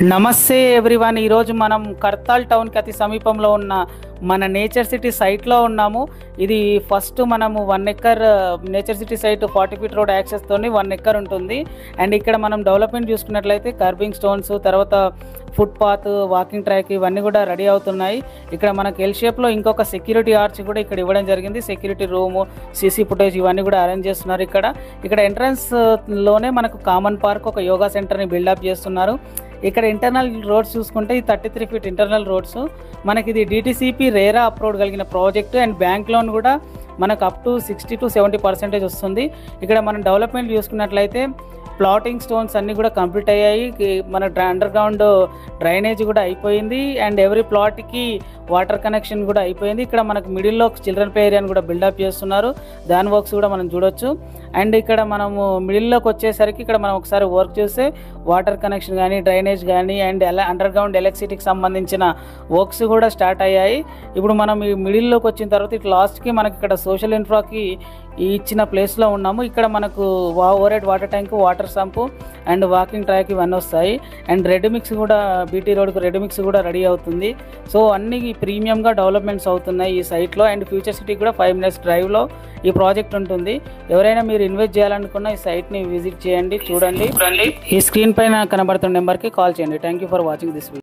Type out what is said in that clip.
నమస్తే ఎవ్రీవన్. ఈరోజు మనం కర్తాల్ టౌన్కి అతి సమీపంలో ఉన్న మన నేచర్ సిటీ సైట్లో ఉన్నాము. ఇది ఫస్ట్ మనము 1 acre nature city site 40 feet road యాక్సెస్తోని 1 ఎకర్ ఉంటుంది. అండ్ ఇక్కడ మనం డెవలప్మెంట్ చూసుకున్నట్లయితే కర్బింగ్ స్టోన్స్, తర్వాత ఫుట్పాత్, వాకింగ్ ట్రాక్ ఇవన్నీ కూడా రెడీ అవుతున్నాయి. ఇక్కడ మనకు ఎల్ షేప్లో ఇంకొక సెక్యూరిటీ ఆర్చ్ కూడా ఇక్కడ ఇవ్వడం జరిగింది. సెక్యూరిటీ రూము, సీసీ ఫుటేజ్ ఇవన్నీ కూడా అరేంజ్ చేస్తున్నారు. ఇక్కడ ఎంట్రన్స్లోనే మనకు కామన్ పార్క్, ఒక యోగా సెంటర్ని బిల్డప్ చేస్తున్నారు. ఇక్కడ ఇంటర్నల్ రోడ్స్ చూసుకుంటే ఈ 33 ఫీట్ ఇంటర్నల్ రోడ్స్ మనకి ఇది DTCP రేరా అప్రూవ్డ్ కలిగిన ప్రాజెక్టు. అండ్ బ్యాంక్ లోన్ కూడా మనకు అప్ టు 60 to 70% వస్తుంది. ఇక్కడ మనం డెవలప్మెంట్ చూసుకున్నట్లయితే ప్లాటింగ్ స్టోన్స్ అన్నీ కూడా కంప్లీట్ అయ్యాయి. మన అండర్ గ్రౌండ్ డ్రైనేజ్ కూడా అయిపోయింది. అండ్ ఎవ్రీ ప్లాట్కి వాటర్ కనెక్షన్ కూడా అయిపోయింది. ఇక్కడ మనకు మిడిల్లో చిల్డ్రన్ ప్లే ఏరియాని కూడా బిల్డప్ చేస్తున్నారు. దాని వర్క్స్ కూడా మనం చూడొచ్చు. అండ్ ఇక్కడ మనము మిడిల్లోకి వచ్చేసరికి ఇక్కడ మనం ఒకసారి వర్క్ చూస్తే వాటర్ కనెక్షన్ కానీ, డ్రైనేజ్ కానీ, అండ్ అండర్ గ్రౌండ్ ఎలక్ట్రిసిటీకి సంబంధించిన వర్క్స్ కూడా స్టార్ట్ అయ్యాయి. ఇప్పుడు మనం ఈ మిడిల్లోకి వచ్చిన తర్వాత ఇట్లా లాస్ట్కి మనకి ఇక్కడ సోషల్ ఇన్ఫ్రాకి ఇచ్చిన ప్లేస్లో ఉన్నాము. ఇక్కడ మనకు overhead water tank, water sump and walking track ఇవన్నీ వస్తాయి. అండ్ రెడ్ మిక్స్ కూడా BT రోడ్కు రెడ్ మిక్స్ కూడా రెడీ అవుతుంది. సో అన్ని ప్రీమియంగా డెవలప్మెంట్స్ అవుతున్నాయి ఈ సైట్లో. అండ్ ఫ్యూచర్ సిటీకి కూడా 5 minutes డ్రైవ్లో ఈ ప్రాజెక్ట్ ఉంటుంది. ఎవరైనా మీరు ఇన్వెస్ట్ చేయాలనుకున్న ఈ సైట్ని విజిట్ చేయండి, చూడండి. ఈ స్క్రీన్ పైన కనబడుతున్న నెంబర్కి కాల్ చేయండి. Thank you for watching this video.